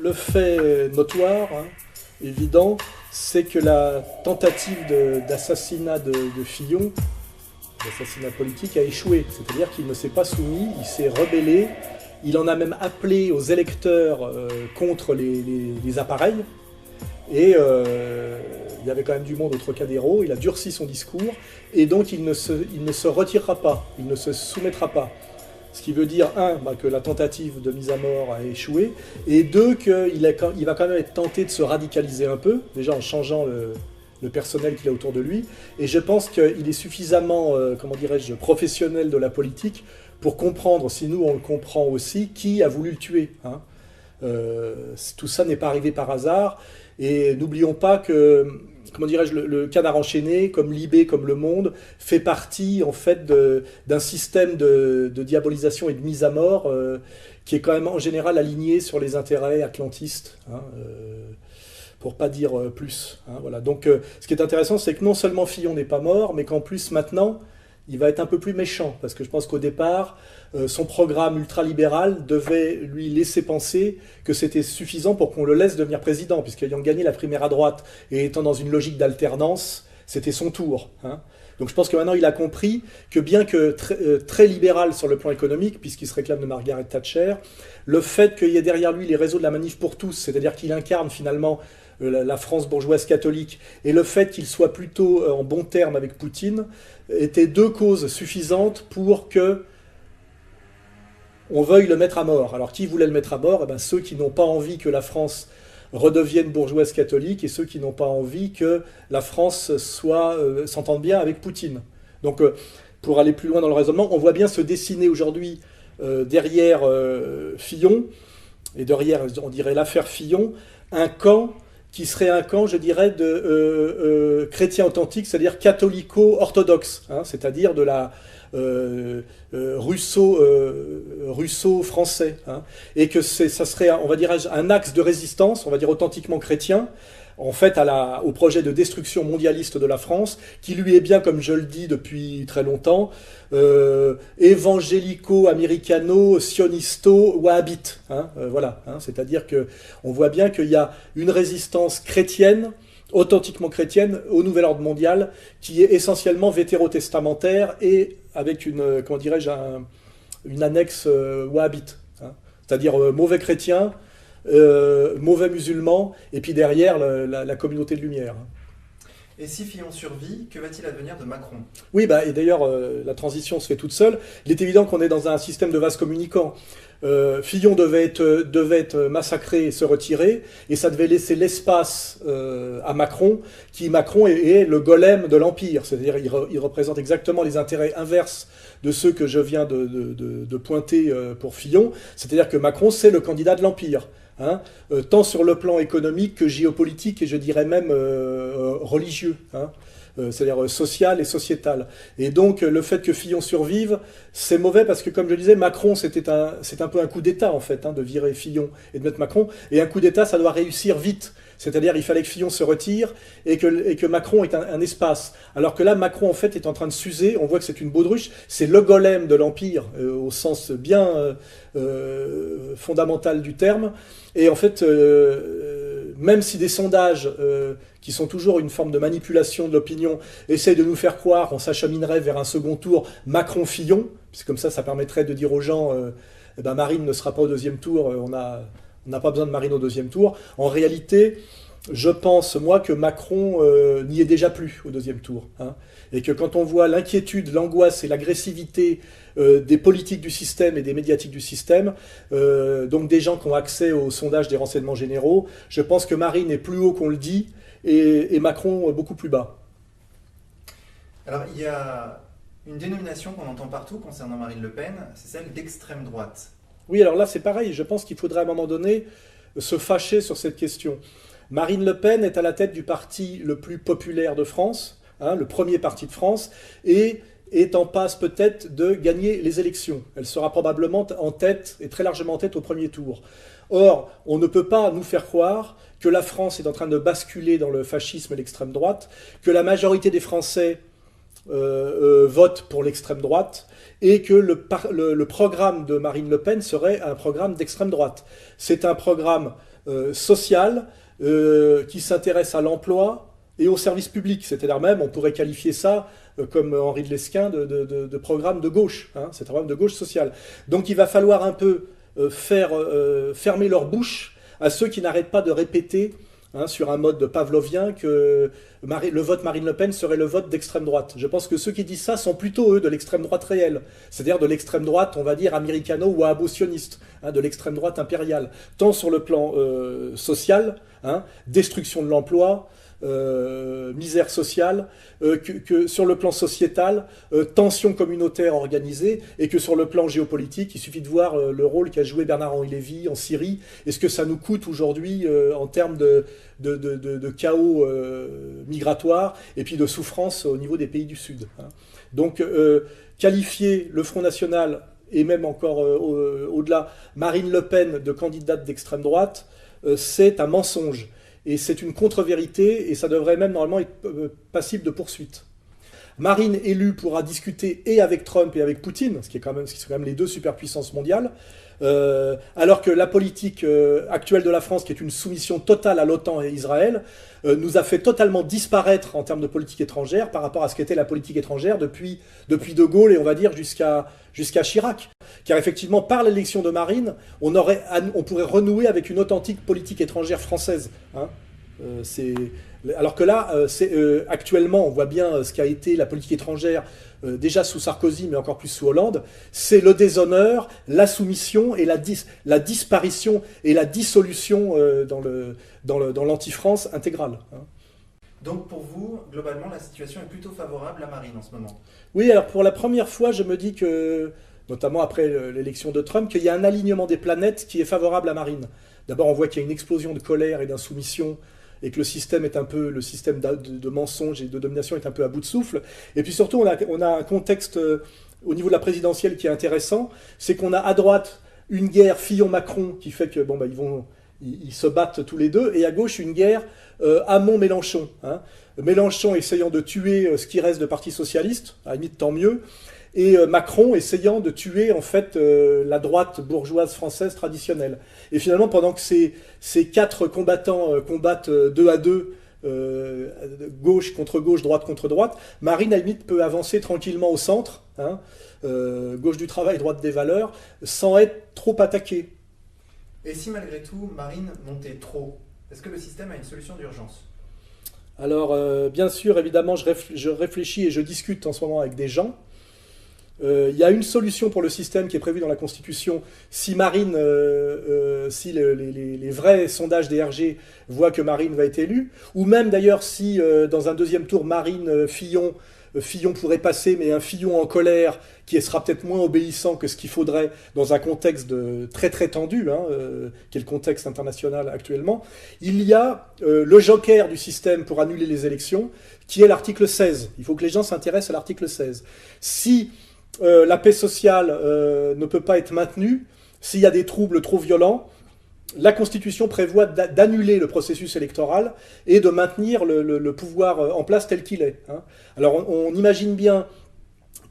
le fait notoire, hein, évident, c'est que la tentative d'assassinat de Fillon, d'assassinat politique, a échoué. C'est-à-dire qu'il ne s'est pas soumis, il s'est rebellé, il en a même appelé aux électeurs contre les appareils. Et il y avait quand même du monde au Trocadéro, il a durci son discours, et donc il ne se retirera pas, il ne se soumettra pas. Ce qui veut dire, un, que la tentative de mise à mort a échoué, et deux, qu'il va quand même être tenté de se radicaliser un peu, déjà en changeant le personnel qu'il a autour de lui, et je pense qu'il est suffisamment, comment dirais-je, professionnel de la politique pour comprendre, si nous on le comprend aussi, qui a voulu le tuer. Hein. Tout ça n'est pas arrivé par hasard, et n'oublions pas que, comment dirais-je, le Canard enchaîné, comme Libé, comme Le Monde, fait partie en fait d'un système de diabolisation et de mise à mort qui est quand même en général aligné sur les intérêts atlantistes, hein, pour pas dire plus. Hein, voilà. Donc ce qui est intéressant, c'est que non seulement Fillon n'est pas mort, mais qu'en plus maintenant, il va être un peu plus méchant, parce que je pense qu'au départ, son programme ultralibéral devait lui laisser penser que c'était suffisant pour qu'on le laisse devenir président, puisqu'ayant gagné la primaire à droite et étant dans une logique d'alternance, c'était son tour. Hein. Donc je pense que maintenant il a compris que bien que très libéral sur le plan économique, puisqu'il se réclame de Margaret Thatcher, le fait qu'il y ait derrière lui les réseaux de la manif pour tous, c'est-à-dire qu'il incarne finalement la France bourgeoise catholique, et le fait qu'il soit plutôt en bon terme avec Poutine, étaient deux causes suffisantes pour que on veuille le mettre à mort. Alors qui voulait le mettre à mort? Ceux qui n'ont pas envie que la France redevienne bourgeoise catholique, et ceux qui n'ont pas envie que la France s'entende bien avec Poutine. Donc pour aller plus loin dans le raisonnement, on voit bien se dessiner aujourd'hui derrière Fillon, et derrière, on dirait l'affaire Fillon, un camp qui serait un camp, je dirais, de chrétiens authentiques, c'est-à-dire catholico-orthodoxe, hein, c'est-à-dire de la russo-français, hein, et que ça serait, on va dire, un axe de résistance, on va dire authentiquement chrétien, en fait, au projet de destruction mondialiste de la France, qui lui est bien, comme je le dis depuis très longtemps, évangélico-américano-sionisto-wahhabite. Hein, voilà, hein, c'est-à-dire qu'on voit bien qu'il y a une résistance chrétienne, authentiquement chrétienne, au nouvel ordre mondial, qui est essentiellement vétérotestamentaire et avec une, comment dirais-je, une annexe wahhabite. Hein, c'est-à-dire mauvais chrétien, mauvais musulman, et puis derrière la communauté de lumière. Et si Fillon survit, que va-t-il advenir de Macron? Oui, et d'ailleurs, la transition se fait toute seule. Il est évident qu'on est dans un système de vase communicant. Fillon devait être massacré et se retirer, et ça devait laisser l'espace à Macron, Macron est le golem de l'Empire, c'est-à-dire il représente exactement les intérêts inverses de ceux que je viens de pointer pour Fillon, c'est-à-dire que Macron, c'est le candidat de l'Empire. Hein, tant sur le plan économique que géopolitique et je dirais même religieux, hein, c'est-à-dire social et sociétal. Et donc le fait que Fillon survive, c'est mauvais parce que comme je le disais, Macron c'est un peu un coup d'État en fait, hein, de virer Fillon et de mettre Macron, et un coup d'État ça doit réussir vite. C'est-à-dire il fallait que Fillon se retire et que Macron ait un espace. Alors que là, Macron, en fait, est en train de s'user. On voit que c'est une baudruche. C'est le golem de l'Empire, au sens bien fondamental du terme. Et en fait, même si des sondages, qui sont toujours une forme de manipulation de l'opinion, essayent de nous faire croire qu'on s'acheminerait vers un second tour Macron-Fillon, puisque comme ça permettrait de dire aux gens Marine ne sera pas au deuxième tour, on n'a pas besoin de Marine au deuxième tour. En réalité, je pense, moi, que Macron n'y est déjà plus au deuxième tour. Hein, et que quand on voit l'inquiétude, l'angoisse et l'agressivité des politiques du système et des médiatiques du système, donc des gens qui ont accès aux sondages des renseignements généraux, je pense que Marine est plus haut qu'on le dit, et Macron beaucoup plus bas. Alors, il y a une dénomination qu'on entend partout concernant Marine Le Pen, c'est celle d'extrême droite. Oui, alors là, c'est pareil. Je pense qu'il faudrait à un moment donné se fâcher sur cette question. Marine Le Pen est à la tête du parti le plus populaire de France, hein, le premier parti de France, et est en passe peut-être de gagner les élections. Elle sera probablement en tête, et très largement en tête au premier tour. Or, on ne peut pas nous faire croire que la France est en train de basculer dans le fascisme et l'extrême droite, que la majorité des Français votent pour l'extrême droite, et que le programme de Marine Le Pen serait un programme d'extrême droite. C'est un programme social, qui s'intéresse à l'emploi et au service public. C'est-à-dire même, on pourrait qualifier ça, comme Henri de Lesquen, de programme de gauche. Hein, c'est un programme de gauche sociale. Donc il va falloir un peu fermer leur bouche à ceux qui n'arrêtent pas de répéter, hein, sur un mode pavlovien, que le vote Marine Le Pen serait le vote d'extrême droite. Je pense que ceux qui disent ça sont plutôt, eux, de l'extrême droite réelle, c'est-à-dire de l'extrême droite, on va dire, américano- ou abolitioniste, hein, de l'extrême droite impériale, tant sur le plan social, hein, destruction de l'emploi, misère sociale, que sur le plan sociétal, tension communautaire organisée, et que sur le plan géopolitique, il suffit de voir le rôle qu'a joué Bernard-Henri Lévy en Syrie, et ce que ça nous coûte aujourd'hui en termes de chaos migratoire, et puis de souffrance au niveau des pays du Sud. Hein. Donc, qualifier le Front National, et même encore au-delà, Marine Le Pen de candidate d'extrême droite, c'est un mensonge. Et c'est une contre-vérité, et ça devrait même normalement être passible de poursuite. Marine élue pourra discuter et avec Trump et avec Poutine, ce qui sont quand même les deux superpuissances mondiales, alors que la politique actuelle de la France, qui est une soumission totale à l'OTAN et Israël, nous a fait totalement disparaître en termes de politique étrangère par rapport à ce qu'était la politique étrangère depuis De Gaulle et on va dire jusqu'à Chirac. Car effectivement, par l'élection de Marine, on pourrait renouer avec une authentique politique étrangère française. Hein. Alors que là, actuellement, on voit bien ce qu'a été la politique étrangère, déjà sous Sarkozy, mais encore plus sous Hollande. C'est le déshonneur, la soumission et la disparition et la dissolution dans l'anti-France intégrale. Hein. Donc pour vous, globalement, la situation est plutôt favorable à Marine en ce moment? Oui, alors pour la première fois, je me dis que, notamment après l'élection de Trump, qu'il y a un alignement des planètes qui est favorable à Marine. D'abord, on voit qu'il y a une explosion de colère et d'insoumission, et que le système de mensonge et de domination est un peu à bout de souffle. Et puis surtout, on a un contexte au niveau de la présidentielle qui est intéressant, c'est qu'on a à droite une guerre Fillon-Macron qui fait que ils se battent tous les deux, et à gauche une guerre Hamon-Mélenchon. Hein. Mélenchon essayant de tuer ce qui reste de Parti socialiste, à la limite tant mieux, et Macron essayant de tuer en fait la droite bourgeoise française traditionnelle. Et finalement, pendant que ces quatre combattants combattent deux à deux, gauche contre gauche, droite contre droite, Marine à la limite peut avancer tranquillement au centre, hein, gauche du travail, droite des valeurs, sans être trop attaquée. Et si malgré tout Marine montait trop, est-ce que le système a une solution d'urgence? Alors bien sûr, évidemment, je réfléchis et je discute en ce moment avec des gens. Il y a une solution pour le système qui est prévue dans la Constitution. Si Marine, si les vrais sondages des RG voient que Marine va être élue, ou même d'ailleurs si dans un deuxième tour Marine Fillon pourrait passer, mais un Fillon en colère qui sera peut-être moins obéissant que ce qu'il faudrait dans un contexte très très tendu, hein, qui est le contexte international actuellement. Il y a le joker du système pour annuler les élections, qui est l'article 16. Il faut que les gens s'intéressent à l'article 16. Si la paix sociale ne peut pas être maintenue, s'il y a des troubles trop violents, la Constitution prévoit d'annuler le processus électoral et de maintenir le pouvoir en place tel qu'il est. Hein. Alors on imagine bien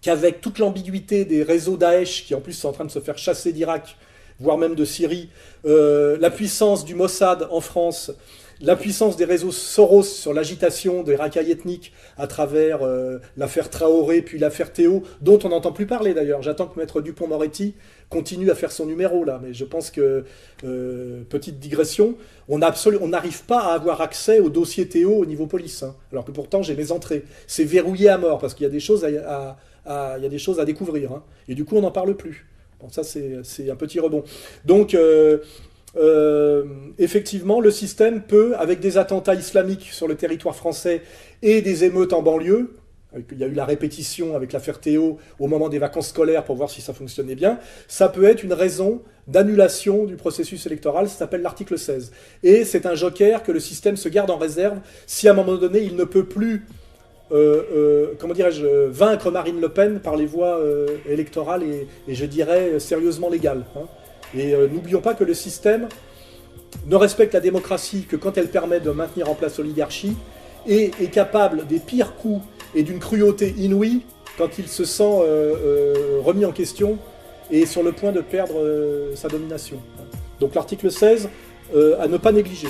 qu'avec toute l'ambiguïté des réseaux Daesh, qui en plus sont en train de se faire chasser d'Irak, voire même de Syrie, la puissance du Mossad en France, la puissance des réseaux Soros sur l'agitation des racailles ethniques à travers l'affaire Traoré puis l'affaire Théo, dont on n'entend plus parler d'ailleurs. J'attends que Maître Dupond-Moretti continue à faire son numéro là, mais je pense que, petite digression, on n'arrive pas à avoir accès au dossier Théo au niveau police, hein, alors que pourtant j'ai mes entrées. C'est verrouillé à mort parce qu'il y a des choses à découvrir, hein, et du coup on n'en parle plus. Bon, ça c'est un petit rebond. Donc effectivement, le système peut, avec des attentats islamiques sur le territoire français et des émeutes en banlieue, il y a eu la répétition avec l'affaire Théo au moment des vacances scolaires pour voir si ça fonctionnait bien, ça peut être une raison d'annulation du processus électoral, ça s'appelle l'article 16. Et c'est un joker que le système se garde en réserve si à un moment donné il ne peut plus vaincre Marine Le Pen par les voies électorales et je dirais sérieusement légales. Hein. Et n'oublions pas que le système ne respecte la démocratie que quand elle permet de maintenir en place l'oligarchie et est capable des pires coups et d'une cruauté inouïe quand il se sent remis en question et sur le point de perdre sa domination. Donc l'article 16 à ne pas négliger.